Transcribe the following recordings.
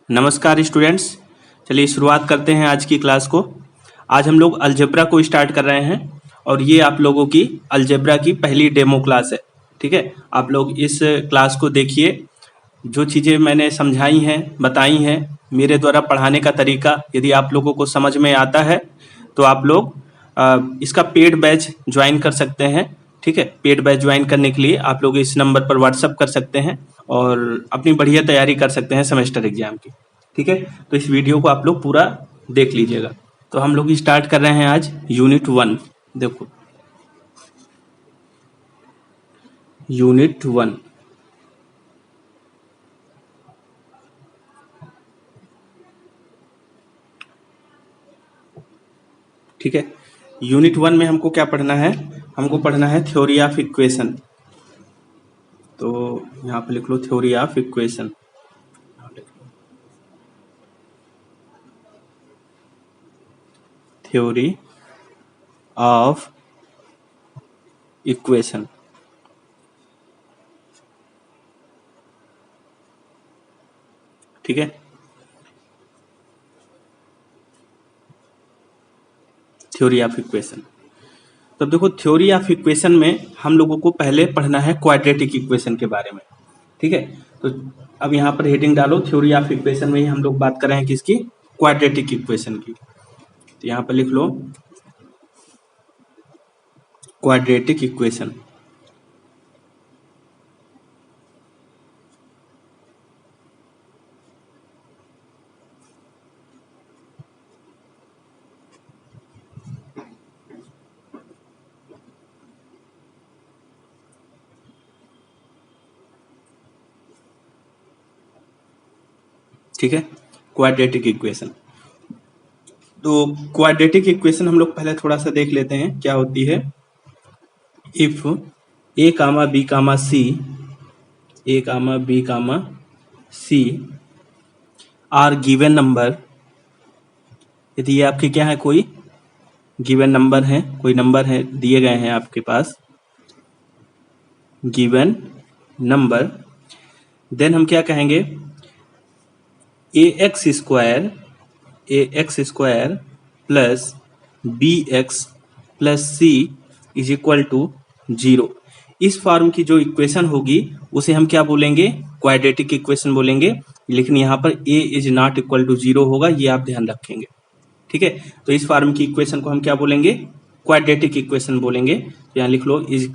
नमस्कार स्टूडेंट्स। चलिए शुरुआत करते हैं आज की क्लास को। आज हम लोग अलजेब्रा को स्टार्ट कर रहे हैं और ये आप लोगों की अलजेब्रा की पहली डेमो क्लास है। ठीक है, आप लोग इस क्लास को देखिए। जो चीज़ें मैंने समझाई हैं, बताई हैं, मेरे द्वारा पढ़ाने का तरीका यदि आप लोगों को समझ में आता है तो आप लोग इसका पेड बैच ज्वाइन कर सकते हैं। ठीक है, पेड बैच ज्वाइन करने के लिए आप लोग इस नंबर पर व्हाट्सअप कर सकते हैं और अपनी बढ़िया तैयारी कर सकते हैं सेमेस्टर एग्जाम की। ठीक है, तो इस वीडियो को आप लोग पूरा देख लीजिएगा। तो हम लोग स्टार्ट कर रहे हैं आज यूनिट 1। देखो यूनिट 1। ठीक है, यूनिट 1 में हमको क्या पढ़ना है? हमको पढ़ना है थ्योरी ऑफ इक्वेशन। तो यहाँ पे लिख लो theory of equation. Theory of equation. ठीक है, थ्योरी ऑफ इक्वेशन। तो देखो थ्योरी ऑफ इक्वेशन में हम लोगों को पहले पढ़ना है क्वाड्रेटिक इक्वेशन के बारे में। ठीक है, तो अब यहाँ पर हेडिंग डालो थ्योरी ऑफ इक्वेशन में ही हम लोग बात कर रहे हैं किसकी? क्वाड्रेटिक इक्वेशन की। तो यहाँ पर लिख लो क्वाड्रेटिक इक्वेशन। ठीक है, क्वाड्रेटिक इक्वेशन। तो क्वाड्रेटिक इक्वेशन हम लोग पहले थोड़ा सा देख लेते हैं क्या होती है। If a comma b comma c, a comma b comma c are given number, यदि ये आपके क्या है, कोई गिवन नंबर है, कोई नंबर है दिए गए हैं आपके पास, गिवन नंबर, देन हम क्या कहेंगे? X square plus B x plus c is equal to 0। इस फॉर्म की जो इक्वेशन होगी उसे हम क्या बोलेंगे? क्वाड्रेटिक इक्वेशन बोलेंगे। लेकिन यहाँ पर ए इज नॉट इक्वल टू 0 होगा, ये आप ध्यान रखेंगे। ठीक है, तो इस फॉर्म की इक्वेशन को हम क्या बोलेंगे? क्वाड्रेटिक इक्वेशन बोलेंगे। तो यहाँ लिख लो is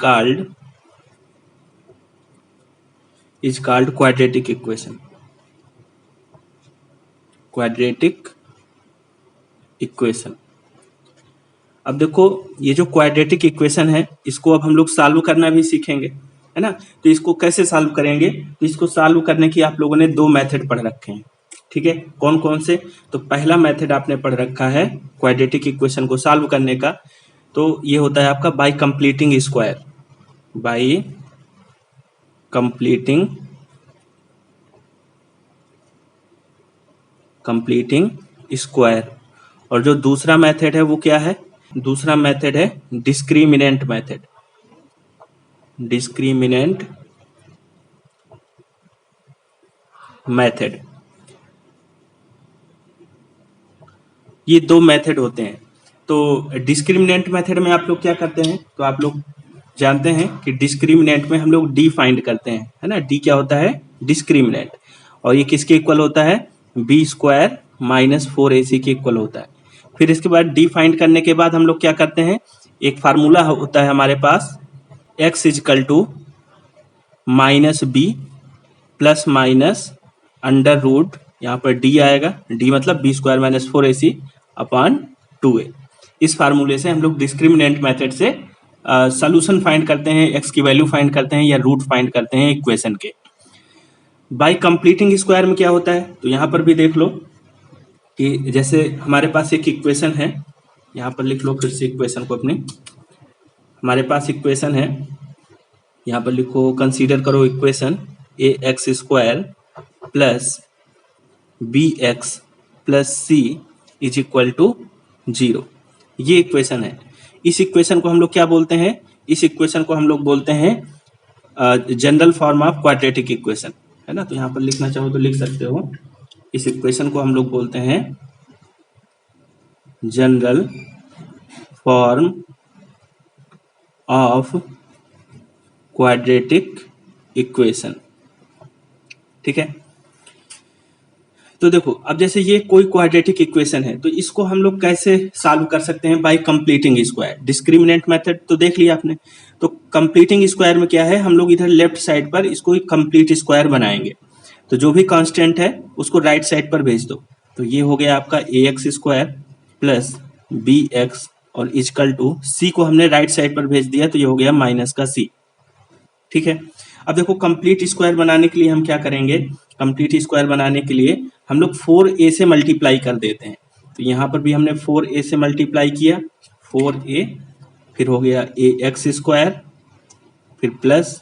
called quadratic equation. Quadratic equation. अब देखो ये जो क्वाड्रेटिक इक्वेशन है इसको अब हम लोग सॉल्व करना भी सीखेंगे, है ना। तो इसको कैसे सॉल्व करेंगे? तो इसको सॉल्व करने की आप लोगों ने दो मेथड पढ़ रखे हैं। ठीक है, कौन कौन से? तो पहला मेथड आपने पढ़ रखा है क्वाड्रेटिक इक्वेशन को सॉल्व करने का, तो ये होता है आपका bye completing square. Bye completing square. और जो दूसरा मेथड है वो क्या है? दूसरा मेथड है डिस्क्रिमिनेंट मेथड। Discriminant method. ये दो मेथड होते हैं। तो डिस्क्रिमिनेंट मेथड में आप लोग क्या करते हैं? तो आप लोग जानते हैं कि डिस्क्रिमिनेंट में हम लोग डी फाइंड करते हैं, है ना। डी क्या होता है? डिस्क्रिमिनेंट। और ये किसके इक्वल होता है? बी स्क्वायर माइनस 4ac के इक्वल होता है। फिर इसके बाद डी फाइंड करने के बाद हम लोग क्या करते हैं? एक फार्मूला होता है हमारे पास, x equal to minus B plus minus under root, यहाँ पर डी आएगा, डी मतलब B square minus 4ac upon 2a। इस फार्मूले से हम लोग डिस्क्रिमिनेंट मेथड से सोल्यूशन फाइंड करते हैं, x की वैल्यू फाइंड करते हैं या रूट फाइंड करते हैं इक्वेशन के। बाय कंप्लीटिंग स्क्वायर में क्या होता है? तो यहाँ पर भी देख लो कि जैसे हमारे पास एक इक्वेशन है, यहाँ पर लिख लो फिर से इक्वेशन को अपनी। हमारे पास इक्वेशन है, यहाँ पर लिखो, कंसीडर करो equation a x square plus B x plus c is equal to 0। ये इक्वेशन है। इस इक्वेशन को हम लोग क्या बोलते हैं? इस इक्वेशन को हम लोग बोलते हैं general form of quadratic equation, है ना। तो यहाँ पर लिखना चाहो तो लिख सकते हो इस इक्वेशन को हम लोग बोलते हैं general form of quadratic equation. ठीक है, तो देखो अब जैसे ये कोई क्वाड्रेटिक इक्वेशन है तो इसको हम लोग कैसे सॉल्व कर सकते हैं? Bye completing square. Discriminant method तो देख लिया आपने। तो कंप्लीटिंग स्क्वायर में क्या है, हम लोग इधर लेफ्ट साइड पर इसको एक कंप्लीट स्क्वायर बनाएंगे। तो जो भी कांस्टेंट है उसको राइट साइड पर भेज दो। तो ये हो गया आपका A x square plus B X और इजकल टू सी को हमने राइट साइड पर भेज दिया, तो ये हो गया माइनस का सी। ठीक है, अब देखो कंप्लीट स्क्वायर बनाने के लिए हम क्या करेंगे? कंप्लीट स्क्वायर बनाने के लिए हम लोग 4a से मल्टीप्लाई कर देते हैं। तो यहाँ पर भी हमने 4a से मल्टीप्लाई किया, 4a, फिर हो गया ए एक्स स्क्वायर, फिर प्लस,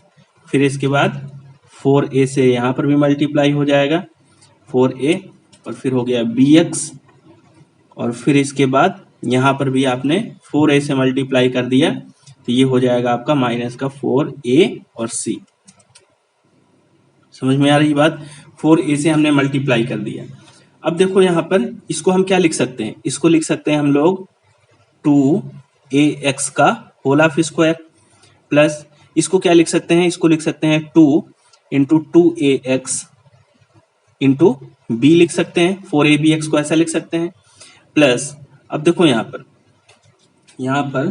फिर इसके बाद 4a से यहाँ पर भी मल्टीप्लाई हो जाएगा 4a, और फिर हो गया बी एक्स, और फिर इसके बाद यहाँ पर भी आपने 4a से मल्टीप्लाई कर दिया, तो ये हो जाएगा आपका माइनस का 4a और c। समझ में आ रही बात? 4a से हमने मल्टीप्लाई कर दिया। अब देखो यहाँ पर इसको हम क्या लिख सकते हैं? इसको लिख सकते हैं हम लोग 2ax का होल ऑफ स्क्वायर, प्लस इसको क्या लिख सकते हैं? इसको लिख सकते हैं 2 इंटू 2ax इंटू b लिख सकते हैं, 4abx को ऐसा लिख सकते हैं, प्लस अब देखो यहाँ पर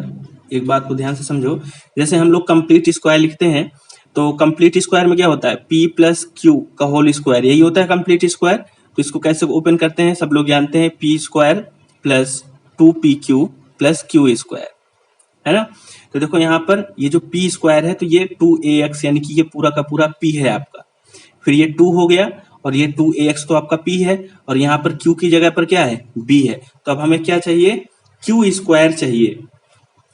एक बात को ध्यान से समझो। जैसे हम लोग कंप्लीट स्क्वायर लिखते हैं तो कंप्लीट स्क्वायर में क्या होता है? p प्लस क्यू का होल स्क्वायर, यही होता है कंप्लीट स्क्वायर। तो इसको कैसे ओपन करते हैं सब लोग जानते हैं, p square plus 2pq plus Q square, है ना। तो देखो यहाँ पर ये जो p स्क्वायर है तो ये 2ax यानी कि ये पूरा का पूरा p है आपका, फिर ये 2 हो गया और ये 2ax तो आपका p है, और यहाँ पर q की जगह पर क्या है? b है। तो अब हमें क्या चाहिए? q स्क्वायर चाहिए।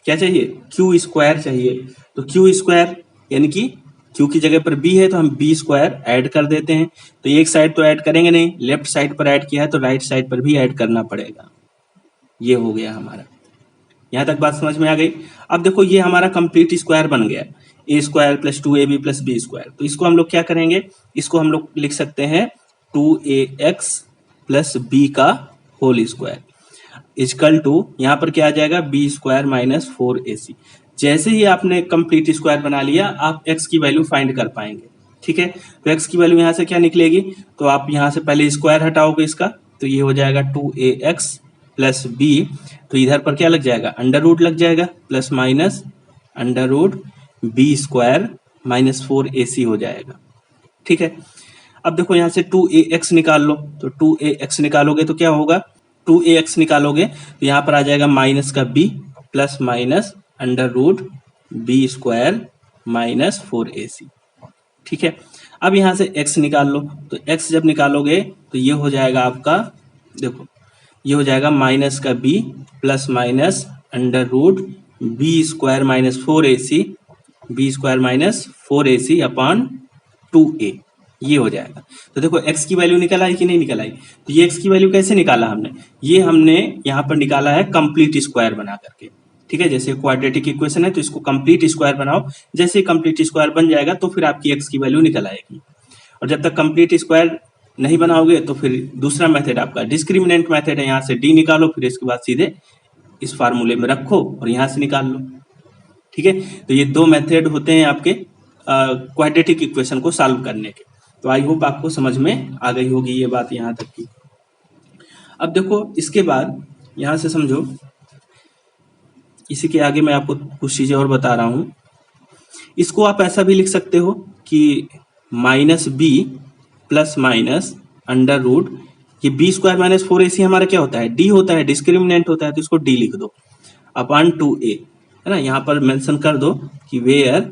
क्या चाहिए? q स्क्वायर चाहिए। तो q स्क्वायर यानी कि q की जगह पर b है तो हम b स्क्वायर ऐड कर देते हैं। तो एक साइड तो ऐड करेंगे नहीं, लेफ्ट साइड पर ऐड किया है तो राइट साइड पर भी ऐड करना पड़ेगा। ये हो गया हमारा, यहाँ तक बात समझ में आ गई। अब देखो ये हमारा कंप्लीट स्क्वायर बन गया, A square plus 2ab plus B square. तो इसको हम लोग क्या करेंगे? इसको हम लोग लिख सकते हैं 2ax प्लस बी का होल स्क्वायर इजकल टू, यहाँ पर क्या आ जाएगा? B square minus 4ac। जैसे ही आपने कंप्लीट स्क्वायर बना लिया आप x की वैल्यू फाइंड कर पाएंगे। ठीक है, तो x की वैल्यू यहाँ से क्या निकलेगी? तो आप यहाँ से पहले स्क्वायर हटाओगे इसका, तो ये हो जाएगा 2ax प्लस b, तो इधर पर क्या लग जाएगा? अंडर रूट लग जाएगा, plus minus under root b square minus 4ac हो जाएगा। ठीक है, अब देखो यहाँ से 2ax निकाल लो, तो 2ax निकालोगे तो क्या होगा? 2ax निकालोगे तो यहाँ पर आ जाएगा माइनस का b plus minus under root b square minus 4ac। ठीक है, अब यहाँ से x निकाल लो, तो x जब निकालोगे तो ये हो जाएगा आपका, देखो ये हो जाएगा माइनस का b plus minus under root b square minus 4ac, b square minus 4ac upon 2a, ये हो जाएगा। तो देखो x की वैल्यू निकल आई कि नहीं निकल आई? तो ये x की वैल्यू कैसे निकाला हमने? ये हमने यहाँ पर निकाला है कंप्लीट स्क्वायर बना करके। ठीक है, जैसे क्वाड्रेटिक इक्वेशन है तो इसको कंप्लीट स्क्वायर बनाओ, जैसे कंप्लीट स्क्वायर बन जाएगा तो फिर आपकी x की वैल्यू निकल आएगी। और जब तक कंप्लीट स्क्वायर नहीं बनाओगे तो फिर दूसरा मेथड आपका डिस्क्रिमिनेंट मेथड है, यहाँ से d निकालो, फिर इसके बाद सीधे इस फार्मूले में रखो और यहाँ से निकाल लो। ठीक है, तो ये दो मेथड होते हैं आपके क्वाड्रेटिक इक्वेशन को सॉल्व करने के। तो आई होप आपको समझ में आ गई होगी ये बात यहाँ तक की। अब देखो इसके बाद यहाँ से समझो, इसी के आगे मैं आपको कुछ चीजें और बता रहा हूँ। इसको आप ऐसा भी लिख सकते हो कि minus B plus minus under root, ये बी स्क्वायर माइनस 4ac हमारा क्या होता है? डी होता है, डिस्क्रिमिनेंट होता है, तो इसको डी लिख दो अपॉन 2a, है ना। यहाँ पर मेंशन कर दो कि वेयर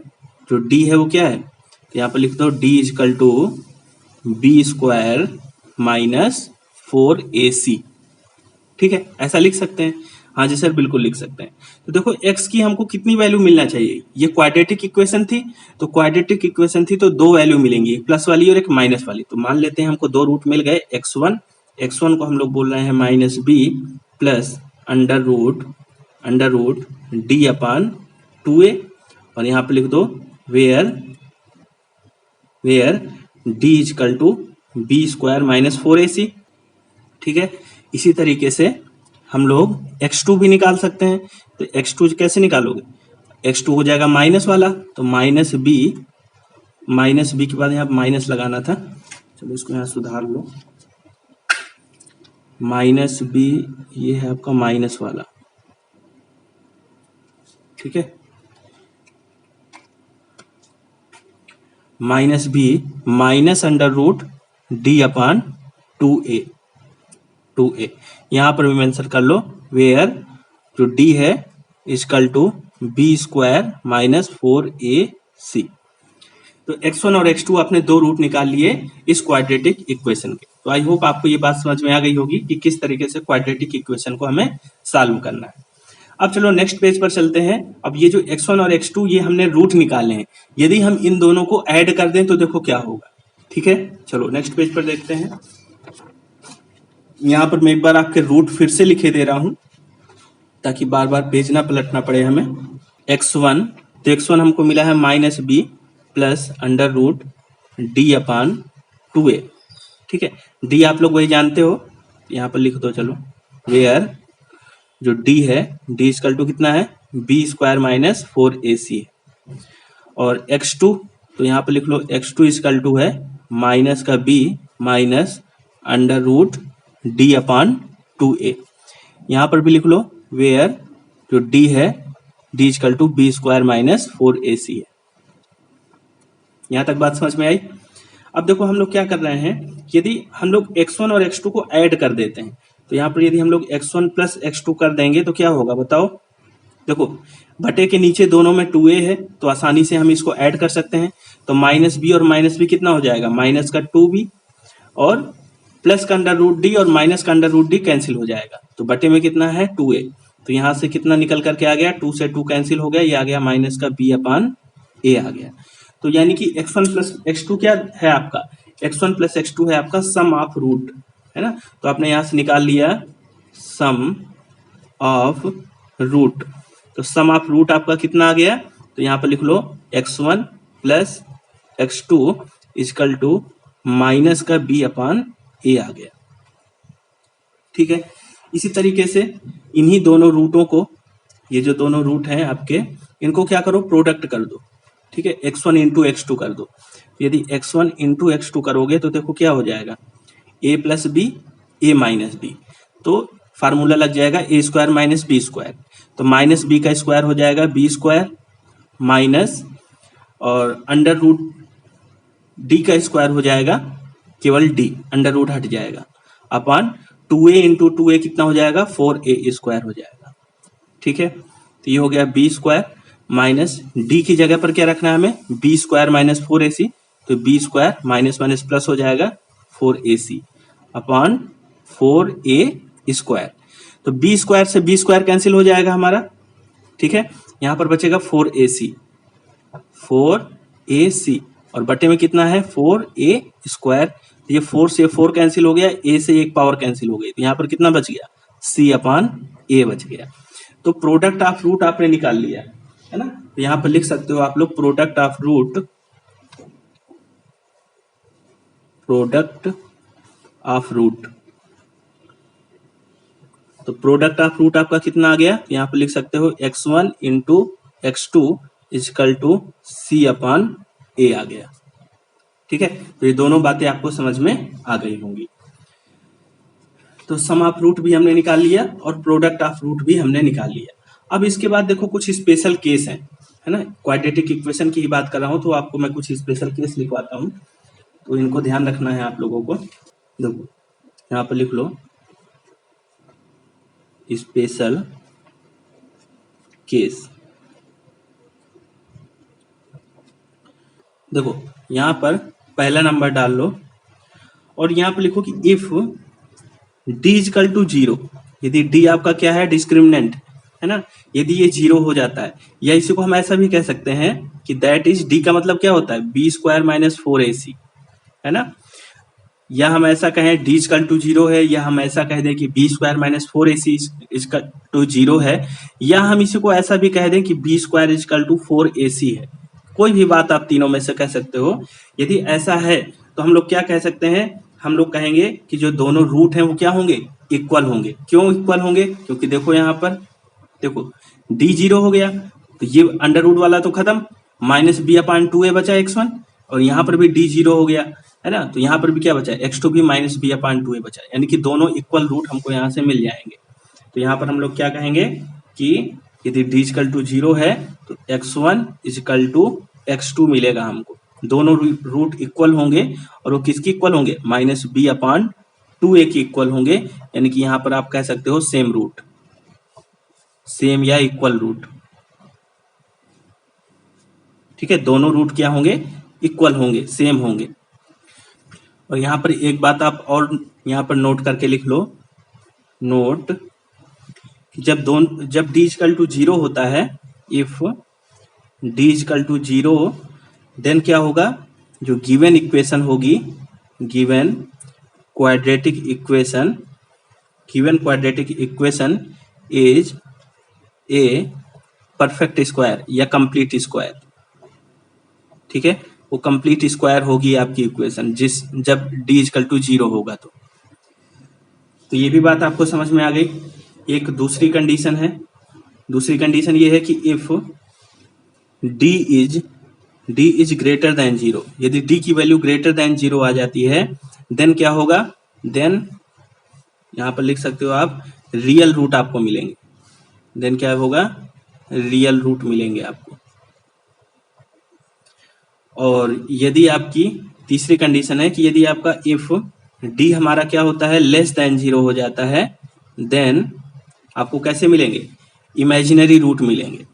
जो डी है वो क्या है, तो यहाँ पर लिख दो d equal to B square minus 4ac। ठीक है, ऐसा लिख सकते हैं। हाँ जी सर, बिल्कुल लिख सकते हैं। तो देखो x की हमको कितनी वैल्यू मिलना चाहिए? ये क्वाड्रेटिक इक्वेशन थी, तो क्वाड्रेटिक इक्वेशन थी तो दो वैल्यू मिलेंगी, एक प्लस वाली और एक माइनस वाली। तो मान लेते हैं हमको दो रूट मिल गए, x1 को हम लोग बोल रहे हैं minus B plus under root d upon 2a, और यहाँ पे लिख दो where d equal to B square minus 4ac। ठीक है। इसी तरीके से हम लोग x2 भी निकाल सकते हैं। तो x2 कैसे निकालोगे, x2 हो जाएगा माइनस वाला, तो माइनस बी के बाद यहाँ माइनस लगाना था, चलो इसको यहाँ सुधार लो, माइनस बी, ये है आपका माइनस वाला, ठीक है, minus b minus under root d upon 2a यहाँ पर भी मेंशन कर लो, वेयर जो डी है equal to B square minus 4ac। तो x1 और x2 आपने दो रूट निकाल लिए इस क्वाड्रेटिक इक्वेशन के। तो आई होप आपको ये बात समझ में आ गई होगी कि किस तरीके से क्वाड्रेटिक इक्वेशन को हमें सॉल्व करना है। अब चलो नेक्स्ट पेज पर चलते हैं। अब ये जो x1 और x2 ये हमने रूट निकाले हैं, यदि हम इन दोनों को ऐड कर दें तो देखो क्या होगा, ठीक है। चलो नेक्स्ट पेज पर देखते हैं। यहाँ पर मैं एक बार आपके रूट फिर से लिखे दे रहा हूं ताकि बार बार पेज ना पलटना पड़े हमें। x1, तो x1 हमको मिला है minus B plus under root D upon 2a, ठीक है। डी आप लोग वही जानते हो, यहाँ पर लिख दो चलो, वेयर जो डी है डी इक्वल टू कितना है, बी स्क्वायर माइनस 4ac है। और x2, तो यहाँ पर लिख लो x2 इक्वल टू है माइनस का b minus under root D upon 2a। यहाँ पर भी लिख लो वेयर जो d है d equal to B square minus 4ac है। यहाँ तक बात समझ में आई। अब देखो हम लोग क्या कर रहे हैं, यदि हम लोग x1 और x2 को ऐड कर देते हैं, तो यहाँ पर यदि हम लोग x1 प्लस x2 कर देंगे तो क्या होगा बताओ। देखो बटे के नीचे दोनों में 2a है तो आसानी से हम इसको ऐड कर सकते हैं। तो माइनस बी और माइनस बी कितना हो जाएगा, माइनस का 2b और प्लस का अंडर रूट डी और माइनस का अंडर रूट डी कैंसिल हो जाएगा। तो बटे में कितना है 2a, तो यहाँ से कितना निकल करके आ गया, 2 से 2 कैंसिल हो गया, ये आ गया माइनस का b अपान a आ गया। तो यानी कि x1 प्लस x2 क्या है आपका, x1 प्लस x2 है आपका सम ऑफ रूट, है ना। तो आपने यहाँ से निकाल लिया सम ऑफ रूट। तो सम ऑफ रूट आपका कितना आ गया, तो यहाँ पर लिख लो x1 plus x2 equal to minus का b अपान a आ गया, ठीक है। इसी तरीके से इन्हीं दोनों रूटों को, ये जो दोनों रूट हैं आपके, इनको क्या करो, प्रोडक्ट कर दो, ठीक है, x1 इंटू x2 कर दो। यदि x1 इंटू x2 करोगे तो देखो क्या हो जाएगा, a plus b a minus b, तो फार्मूला लग जाएगा a square minus b square. तो माइनस बी का स्क्वायर हो जाएगा बी स्क्वायर माइनस, और अंडर रूट डी का स्क्वायर हो जाएगा केवल डी, अंडर रूट हट जाएगा, अपॉन 2a इंटू 2a कितना हो जाएगा, 4a स्क्वायर हो जाएगा, ठीक है। तो ये हो गया बी स्क्वायर माइनस डी की जगह पर क्या रखना है हमें, बी स्क्वायर माइनस 4ac, तो b square minus minus plus हो जाएगा 4ac अपॉन 4a स्क्वायर। तो बी स्क्वायर से बी स्क्वायर कैंसिल हो जाएगा हमारा, ठीक है। यहाँ पर बचेगा 4ac और बटे में कितना है 4a स्क्वायर। तो ये 4 से 4 कैंसिल हो गया, a से एक पावर कैंसिल हो गई, तो यहाँ पर कितना बच गया, c अपान a बच गया। तो प्रोडक्ट ऑफ रूट आपने निकाल लिया, है ना। तो यहाँ पर लिख सकते हो आप लोग product of root, product of root. तो प्रोडक्ट ऑफ रूट आपका कितना आ गया, यहाँ पर लिख सकते हो x1 into x2 equal to c upon a आ गया, ठीक है। तो ये दोनों बातें आपको समझ में आ गई होंगी। तो सम ऑफ रूट भी हमने निकाल लिया और प्रोडक्ट ऑफ रूट भी हमने निकाल लिया। अब इसके बाद देखो कुछ स्पेशल केस हैं, है ना, क्वाड्रेटिक इक्वेशन की ही बात कर रहा हूं तो आपको मैं कुछ स्पेशल केस लिखवाता हूं, तो इनको ध्यान रखना है आप लोगों को। देखो यहाँ पर लिख लो स्पेशल केस। देखो यहाँ पर पहला नंबर डाल लो और यहाँ पर लिखो कि इफ d इक्वल टू 0, यदि d आपका क्या है, डिस्क्रिमिनेंट है ना, यदि ये 0 हो जाता है, या इसी को हम ऐसा भी कह सकते हैं कि दैट इज d का मतलब क्या होता है, b स्क्वायर माइनस 4ac, है ना। या हम ऐसा कहें d इक्वल टू 0 है, या हम ऐसा कह दें कि b square minus 4ac equal to 0 है, या हम इसी को ऐसा भी कह दें कि b square equal to 4ac है। कोई भी बात आप तीनों में से कह सकते हो। यदि ऐसा है तो हम लोग क्या कह सकते हैं, हम लोग कहेंगे कि जो दोनों रूट हैं वो क्या होंगे, इक्वल होंगे। क्यों इक्वल होंगे, क्योंकि देखो यहाँ पर देखो डी जीरो हो गया तो ये अंडर रूट वाला तो खत्म, माइनस बी अपान टू ए बचा x1, और यहाँ पर भी डी जीरो हो गया है ना, तो यहाँ पर भी क्या बचा, x2 भी माइनस बी अपान टू ए बचा, यानी कि दोनों इक्वल रूट हमको यहाँ से मिल जाएंगे। तो यहाँ पर हम लोग क्या कहेंगे कि यदि डी इजकल टू जीरो है तो x1 इजकल टू x2 मिलेगा हमको। दोनों रूट इक्वल होंगे और वो किसकी इक्वल होंगे, माइनस बी अपान टू ए की इक्वल होंगे, यानी कि यहाँ पर आप कह सकते हो सेम रूट, सेम या इक्वल रूट। ठीक है, दोनों रूट क्या होंगे, इक्वल होंगे, सेम होंगे। और यहाँ पर एक बात आप और यहाँ पर नोट करके लिख लो, नोट जब डी इजकल टू जीरो होता है, if d equal to zero, then क्या होगा, जो गिवन इक्वेशन होगी, given quadratic equation, given quadratic equation is a perfect square या कंप्लीट स्क्वायर। ठीक है, वो कंप्लीट स्क्वायर होगी आपकी इक्वेशन जब डी इजकल टू जीरो होगा। तो ये भी बात आपको समझ में आ गई। एक दूसरी कंडीशन है, दूसरी कंडीशन ये है कि if D is greater than zero, यदि डी की वैल्यू ग्रेटर देन जीरो आ जाती है, देन क्या होगा, देन यहां पर लिख सकते हो आप रियल रूट आपको मिलेंगे। देन क्या होगा, रियल रूट मिलेंगे आपको। और यदि आपकी तीसरी कंडीशन है कि यदि आपका इफ डी हमारा क्या होता है, लेस देन जीरो हो जाता है, देन आपको कैसे मिलेंगे, इमेजिनरी रूट मिलेंगे।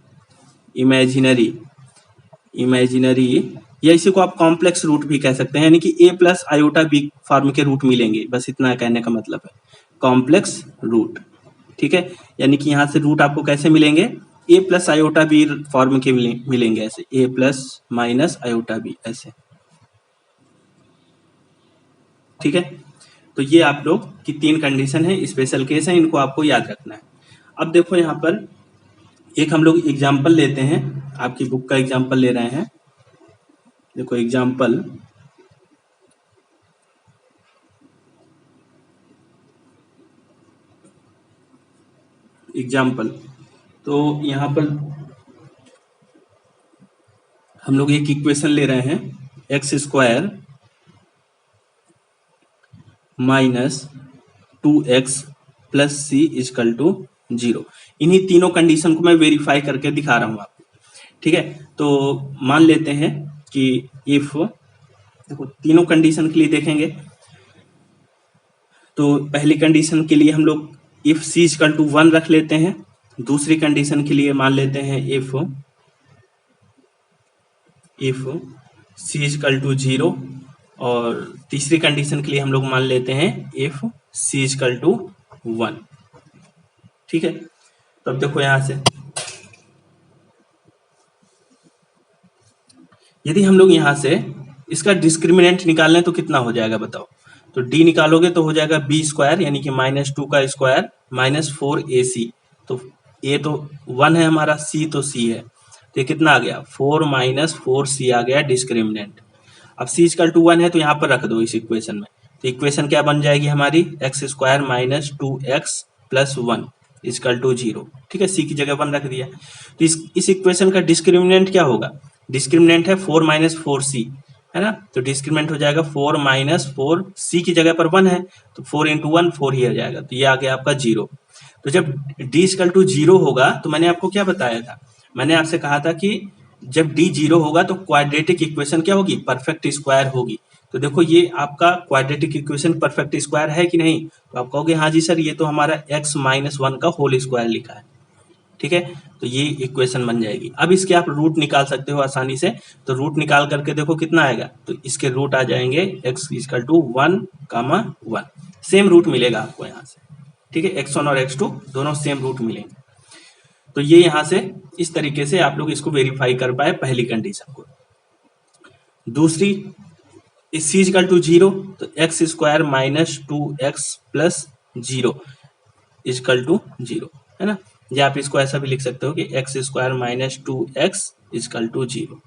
इमेजिनरी या इसी को आप कॉम्प्लेक्स रूट भी कह सकते हैं, यानी कि ए प्लस आयोटा बी फॉर्म के रूट मिलेंगे, बस इतना कहने का मतलब है, कॉम्प्लेक्स रूट। ठीक है, यानी कि यहाँ से रूट आपको कैसे मिलेंगे, ए प्लस आयोटा बी फॉर्म के मिलेंगे, ऐसे ए प्लस माइनस आयोटा बी ऐसे। ठीक है, तो ये आप लोग की तीन कंडीशन है, स्पेशल केस है, इनको आपको याद रखना है। अब देखो यहाँ पर एक हम लोग एग्जाम्पल लेते हैं, आपकी बुक का एग्जाम्पल ले रहे हैं। देखो एग्जाम्पल, तो यहाँ पर हम लोग एक इक्वेशन ले रहे हैं, x square minus 2x plus c equal to zero. इन्हीं तीनों कंडीशन को मैं वेरीफाई करके दिखा रहा हूं आपको। ठीक है, तो मान लेते हैं कि इफ, देखो तीनों कंडीशन के लिए देखेंगे, तो पहली कंडीशन के लिए हम लोग इफ सी इजकल टू 1 रख लेते हैं, दूसरी कंडीशन के लिए मान लेते हैं if c equal to zero, और तीसरी कंडीशन के लिए हम लोग मान लेते हैं इफ सी इजकल टू 1। ठीक है, तो अब देखो यहां से यदि हम लोग यहां से इसका डिस्क्रिमिनेंट निकाल लें तो कितना हो जाएगा बताओ, तो डी निकालोगे तो हो जाएगा बी स्क्वायर, यानी कि माइनस 2 का स्क्वायर माइनस 4ac। तो ए तो 1 है हमारा, सी तो सी है, तो ये कितना आ गया, 4 माइनस 4c आ गया डिस्क्रिमिनेंट। अब सी इजकल टू 1 है तो यहाँ पर रख दो इस इक्वेशन में, तो इक्वेशन क्या बन जाएगी हमारी, x square minus 2x plus 1 equal to zero. ठीक है, सी की जगह 1 रख दिया, तो इस इक्वेशन का डिस्क्रिमिनेंट क्या होगा, डिस्क्रिमिनेंट है 4 माइनस 4c, है ना, तो डिस्क्रिमिनेंट हो जाएगा 4 माइनस 4, सी की जगह पर 1 है तो 4 इंटू 1 4 ही आ जाएगा, तो ये आ गया आपका जीरो। तो जब डी इजकल टू जीरो होगा तो मैंने आपको क्या बताया था, मैंने आपसे कहा था कि जब डी जीरो होगा तो क्वाड्रेटिक इक्वेशन क्या होगी, परफेक्ट स्क्वायर होगी। तो देखो ये आपका क्वाड्रेटिक इक्वेशन परफेक्ट स्क्वायर है कि नहीं, तो आप कहोगे हाँ जी सर, ये तो हमारा x माइनस 1 का होल स्क्वायर लिखा है। ठीक है, तो ये इक्वेशन बन जाएगी। अब इसके आप रूट निकाल सकते हो आसानी से, तो रूट निकाल करके देखो कितना आएगा, तो इसके रूट आ जाएंगे x equal to 1 comma 1, same root मिलेगा आपको यहाँ से। ठीक है, x1 और x2 दोनों सेम रूट मिलेंगे। तो ये यहाँ से इस तरीके से आप लोग इसको वेरीफाई कर पाए पहली कंडीशन को। दूसरी, इस सी इजकल टू जीरो, तो x square minus 2x plus zero equal to zero, है ना, या आप इसको ऐसा भी लिख सकते हो कि x square minus 2x equal to zero.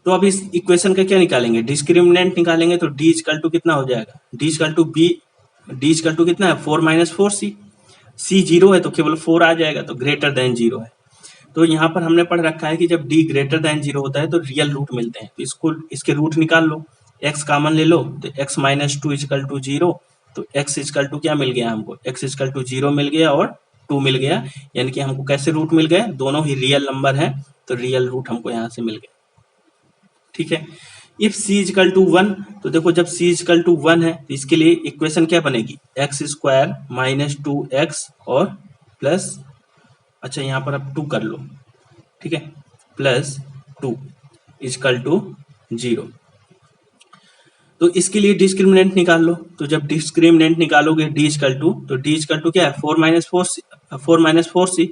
तो अब इस इक्वेशन का क्या निकालेंगे, डिस्क्रिमिनेंट निकालेंगे। तो डी इजकल टू कितना हो जाएगा, d equal to b, d equal to कितना है 4 माइनस 4c, सी जीरो है तो केवल 4 आ जाएगा, तो ग्रेटर देन जीरो है। तो यहाँ पर हमने पढ़ रखा है कि जब डी ग्रेटर देन जीरो होता है तो रियल रूट मिलते हैं, तो इसको इसके रूट निकाल लो, एक्स कॉमन ले लो, तो x minus two equal to zero, तो एक्स इजकल टू क्या मिल गया हमको, एक्स इजकल टू जीरो मिल गया और 2 मिल गया, यानी कि हमको कैसे रूट मिल गए, दोनों ही रियल नंबर है, तो रियल रूट हमको यहाँ से मिल गया। ठीक है, इफ सी इजकल टू 1, तो देखो जब सी इजकल टू 1 है तो इसके लिए इक्वेशन क्या बनेगी, एक्स स्क्वायर माइनस 2x और प्लस, अच्छा यहाँ पर आप 2 कर लो, ठीक है, प्लस 2 इजकल टू 0। तो इसके लिए डिस्क्रिमिनेंट निकाल लो, तो जब डिस्क्रिमिनेंट निकालोगे डी इजकल टू, तो डी इजकल टू क्या है 4 माइनस 4c,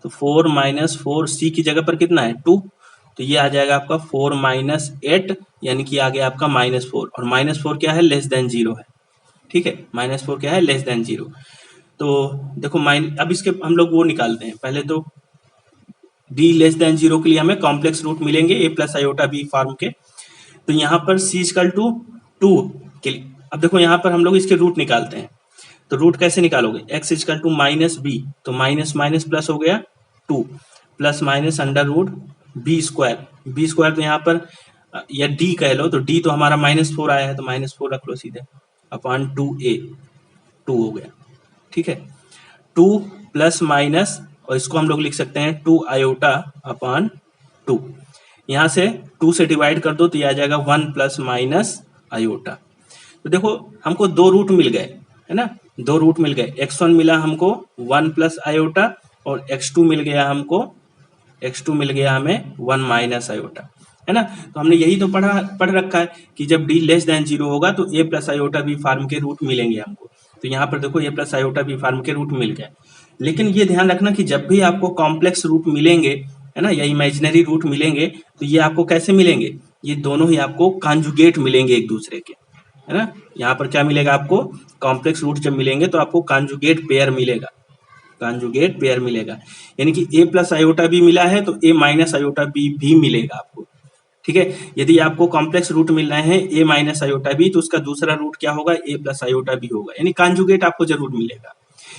तो 4 माइनस 4c की जगह पर कितना है 2, तो ये आ जाएगा आपका 4 माइनस 8, यानी कि आ गया आपका -4, और -4 क्या है लेस देन 0 है। ठीक है, -4 क्या है लेस देन 0। तो देखो अब इसके हम लोग वो निकालते हैं, पहले तो डी लेस देन 0 के लिए हमें कॉम्प्लेक्स रूट मिलेंगे a plus iota b form के। तो यहाँ पर c इजकल टू 2 के लिए, अब देखो यहाँ पर हम लोग इसके रूट निकालते हैं, तो रूट कैसे निकालोगे, x equal to minus b, तो माइनस माइनस प्लस हो गया 2, plus minus under root b square, तो यहाँ पर या d कह लो, तो d तो हमारा -4 आया है, तो -4 रख लो सीधे, अपॉन 2a, 2 हो गया। ठीक है, 2 प्लस माइनस, और इसको हम लोग लिख सकते हैं 2 आयोटा अपॉन 2, यहाँ से 2 से डिवाइड कर दो तो ये आ जाएगा 1 प्लस माइनस आयोटा। तो देखो हमको 2 रूट मिल गए, है ना, 2 रूट मिल गए, x1 मिला हमको 1 प्लस आयोटा, और x2 मिल गया हमें 1 माइनस आयोटा, है ना। तो हमने यही तो पढ़ रखा है कि जब d लेस देन 0 होगा तो a plus iota b form के रूट मिलेंगे हमको। तो यहाँ पर देखो a plus iota b form के रूट मिल गए, लेकिन ये ध्यान रखना कि जब भी आपको कॉम्प्लेक्स रूट मिलेंगे, है ना, या इमेजिनरी रूट मिलेंगे, तो ये आपको कैसे मिलेंगे, ये दोनों ही आपको कॉन्जुगेट मिलेंगे एक दूसरे के, है ना। यहाँ पर क्या मिलेगा आपको, कॉम्प्लेक्स रूट जब मिलेंगे तो आपको कॉन्जुगेट पेयर मिलेगा, यानी कि a प्लस आयोटा बी मिला है तो a माइनस आयोटा बी भी मिलेगा आपको। ठीक है, यदि आपको कॉम्प्लेक्स रूट मिल रहे हैं a माइनस आयोटा बी, तो उसका दूसरा रूट क्या होगा, a प्लस आयोटा बी होगा, यानी कॉन्जुगेट आपको जरूर मिलेगा।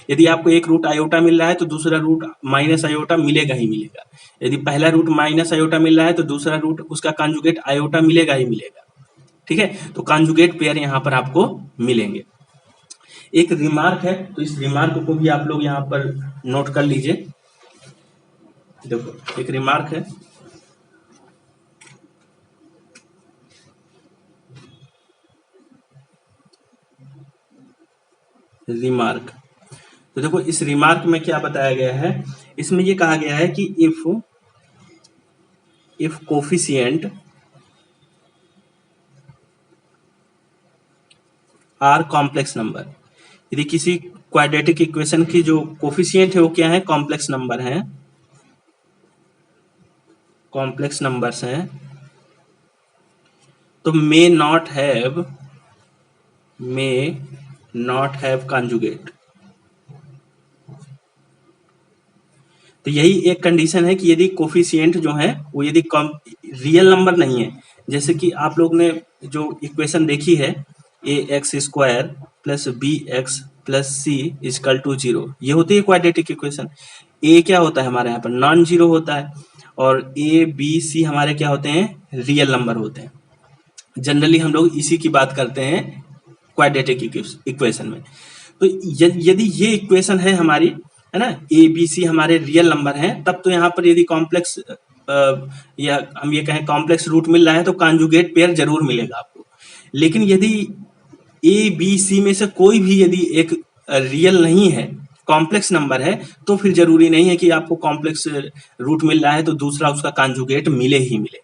यदि आपको एक रूट आयोटा मिल रहा है तो दूसरा रूट माइनस आयोटा मिलेगा ही मिलेगा, यदि पहला रूट माइनस आयोटा मिल रहा है तो दूसरा रूट उसका कॉन्जुगेट आयोटा मिलेगा ही मिलेगा। ठीक है, तो कॉन्जुगेट पेयर यहाँ पर आपको मिलेंगे। एक रिमार्क है, तो इस रिमार्क को भी आप लोग यहाँ पर नोट कर लीजिए। देखो एक रिमार्क है, रिमार्क, तो देखो इस रिमार्क में क्या बताया गया है, इसमें ये कहा गया है कि if coefficient are complex number, यदि किसी क्वाड्रेटिक इक्वेशन की जो कोफिशिएंट है वो क्या है, कॉम्प्लेक्स नंबर है, कॉम्प्लेक्स नंबर्स हैं, तो मे नॉट हैव कॉन्जुगेट। तो यही एक कंडीशन है कि यदि कोफिशिएंट जो है वो यदि रियल नंबर नहीं है, जैसे कि आप लोग ने जो इक्वेशन देखी है ax² plus bx plus c equal to 0, ये होती है क्वाड्रेटिक इक्वेशन। a क्या होता है हमारे यहाँ पर नॉन जीरो होता है, और a b c हमारे क्या होते हैं, रियल नंबर होते हैं। जनरली हम लोग इसी की बात करते हैं क्वाड्रेटिक इक्वेशन में। तो यदि ये इक्वेशन है हमारी, है ना, ए बी सी हमारे रियल नंबर हैं, तब तो यहाँ पर यदि कॉम्प्लेक्स या हम ये कहें कॉम्प्लेक्स रूट मिल रहा है तो कॉन्जुगेट पेयर जरूर मिलेगा आपको। लेकिन यदि ए बी सी में से कोई भी यदि एक रियल नहीं है, कॉम्प्लेक्स नंबर है, तो फिर जरूरी नहीं है कि आपको कॉम्प्लेक्स रूट मिल रहा है तो दूसरा उसका कॉन्जुगेट मिले ही मिले।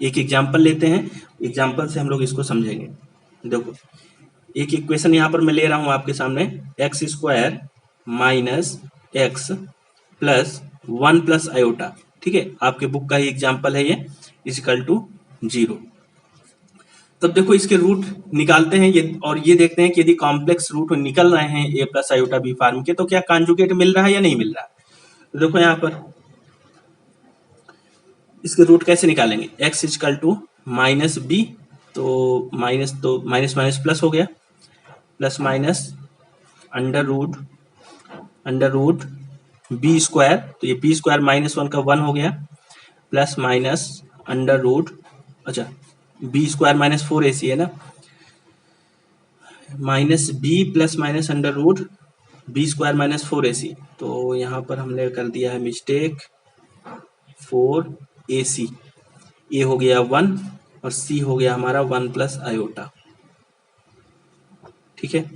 एक एग्जाम्पल लेते हैं, एग्जाम्पल से हम लोग इसको समझेंगे। देखो एक इक्वेशन यहाँ पर मैं ले रहा हूँ आपके सामने, x² minus x plus 1 plus iota, ठीक है, आपके बुक का ही एग्जाम्पल है ये, इजकल टू 0। तब देखो इसके रूट निकालते हैं ये, और ये देखते हैं कि यदि कॉम्प्लेक्स रूट निकल रहे हैं a plus iota b form के, तो क्या कॉन्जुगेट मिल रहा है या नहीं मिल रहा है। तो देखो यहाँ पर इसके रूट कैसे निकालेंगे, x equal to minus b, तो माइनस माइनस प्लस हो गया, plus minus under root b square, तो ये बी स्क्वायर -1 का 1 हो गया, प्लस माइनस अंडर रूट, अच्छा बी स्क्वायर -4ac है ना, minus B plus minus under root b square -4ac, तो यहाँ पर हमने कर दिया है मिस्टेक, 4ac, ए हो गया 1 और सी हो गया हमारा 1 प्लस आयोटा, ठीक है।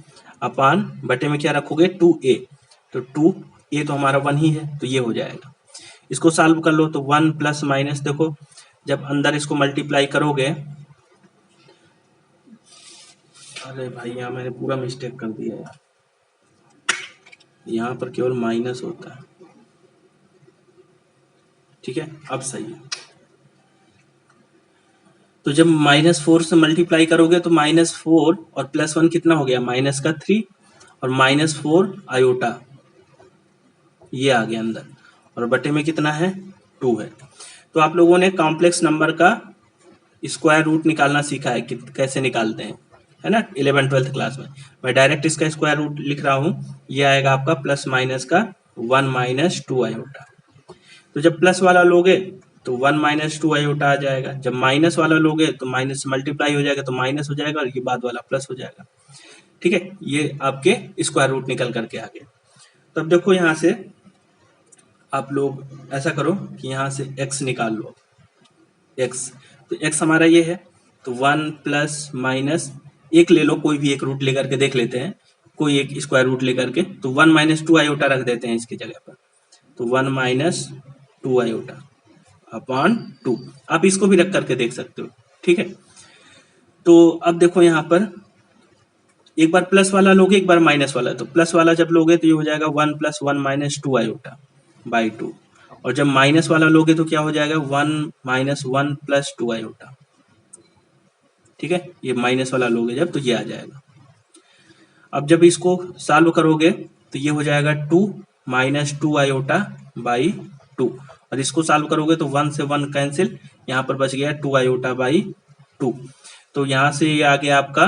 अपान बटे में क्या रखोगे 2a, तो 2a तो हमारा 1 ही है, तो ये हो जाएगा। इसको सॉल्व कर लो तो 1 प्लस माइनस, देखो जब अंदर इसको मल्टीप्लाई करोगे, अरे भाई यहाँ मैंने पूरा मिस्टेक कर दिया यार, यहाँ पर केवल माइनस होता है, ठीक है अब सही है। तो जब -4 से मल्टीप्लाई करोगे तो -4 और +1 कितना हो गया, माइनस का 3 और -4 आयोटा, ये आ गया अंदर, और बटे में कितना है 2 है। तो आप लोगों ने कॉम्प्लेक्स नंबर का स्क्वायर रूट निकालना सीखा है कि कैसे निकालते हैं, है ना, 11th-12th क्लास में। मैं डायरेक्ट इसका स्क्वायर रूट लिख रहा हूँ, ये आएगा आपका प्लस माइनस का 1 माइनस 2 आयोटा। तो जब प्लस वाला लोगे तो 1 माइनस 2 आयोटा आ जाएगा, जब माइनस वाला लोगे तो माइनस मल्टीप्लाई हो जाएगा तो माइनस हो जाएगा, और ये बाद वाला प्लस हो जाएगा, ठीक है। ये आपके स्क्वायर रूट निकल करके आ गए। तब देखो यहाँ से आप लोग ऐसा करो कि यहाँ से x निकाल लो, x, तो x हमारा ये है, तो 1 प्लस माइनस एक ले लो, कोई भी एक रूट लेकर के देख लेते हैं, कोई एक स्क्वायर रूट लेकर के, तो 1 माइनस 2 आयोटा रख देते हैं इसकी जगह पर, तो 1 माइनस 2 आयोटा अपॉन 2, आप इसको भी रख करके देख सकते हो, ठीक है। तो अब देखो यहाँ पर एक बार प्लस वाला लोगे, एक बार माइनस वाला, तो प्लस वाला जब लोगे तो ये हो जाएगा 1 प्लस 1 माइनस 2 आयोटा बाई 2, और जब माइनस वाला लोगे तो क्या हो जाएगा 1 माइनस 1 प्लस 2 आयोटा, ठीक है। ये माइनस वाला लोगे जब तो ये आ जाएगा। अब जब इसको सॉल्व करोगे तो ये हो जाएगा 2 माइनस 2 आयोटा बाई 2, और इसको सॉल्व करोगे तो 1 से 1 कैंसिल, यहाँ पर बच गया 2 आयोटा बाई 2, तो यहाँ से ये आ गया आपका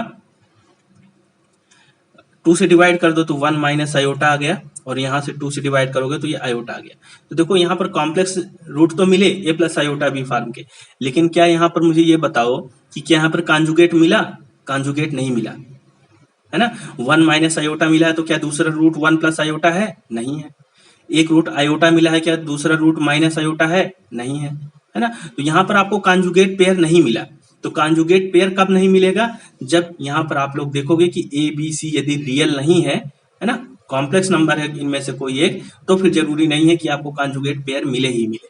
2 से डिवाइड कर दो तो 1 माइनस आयोटा आ गया, और यहाँ से 2 से डिवाइड करोगे तो ये आयोटा आ गया। तो देखो यहाँ पर कॉम्प्लेक्स रूट तो मिले a plus iota b form के, लेकिन क्या यहाँ पर मुझे ये बताओ कि क्या यहाँ पर कॉन्जुगेट मिला, कॉन्जुगेट नहीं मिला, है ना। 1 माइनस आयोटा मिला है तो क्या दूसरा रूट 1 प्लस आयोटा है, नहीं है। एक रूट आयोटा मिला है, क्या दूसरा रूट माइनस आयोटा है, नहीं है ना। तो यहाँ पर आपको कॉन्जुगेट पेयर नहीं मिला, तो कॉन्जुगेट पेयर कब नहीं मिलेगा, जब यहाँ पर आप लोग देखोगे कि ए बी सी यदि रियल नहीं है ना, कॉम्प्लेक्स नंबर है इनमें से कोई एक, तो फिर जरूरी नहीं है कि आपको कॉन्जुगेट पेयर मिले ही मिले,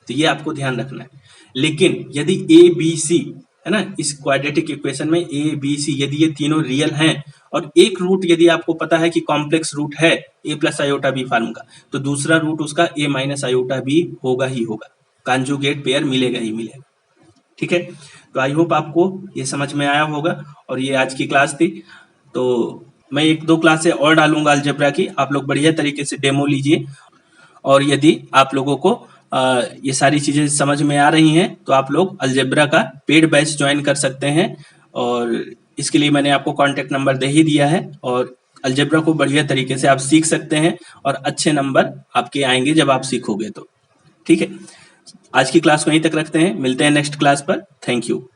तो ये आपको ध्यान रखना है। लेकिन यदि ए बी सी है ना, इस क्वाड्रेटिक इक्वेशन में ए बी सी यदि ये तीनों रियल हैं, और एक रूट यदि आपको पता है कि कॉम्प्लेक्स रूट है ए प्लस आयोटा बी फॉर्म का, तो दूसरा रूट उसका ए माइनस आयोटा बी होगा ही होगा, कॉन्जुगेट पेयर मिलेगा ही मिलेगा, ठीक है। तो आई होप आपको ये समझ में आया होगा, और ये आज की क्लास थी। तो मैं 1-2 क्लासें और डालूंगा अलजेब्रा की, आप लोग बढ़िया तरीके से डेमो लीजिए, और यदि आप लोगों को ये सारी चीजें समझ में आ रही हैं तो आप लोग अलजेब्रा का पेड बैच ज्वाइन कर सकते हैं, और इसके लिए मैंने आपको कॉन्टेक्ट नंबर दे ही दिया है, और अलजेब्रा को बढ़िया तरीके से आप सीख सकते हैं, और अच्छे नंबर आपके आएंगे जब आप सीखोगे तो, ठीक है। आज की क्लास को यहीं तक रखते हैं, मिलते हैं नेक्स्ट क्लास पर, थैंक यू।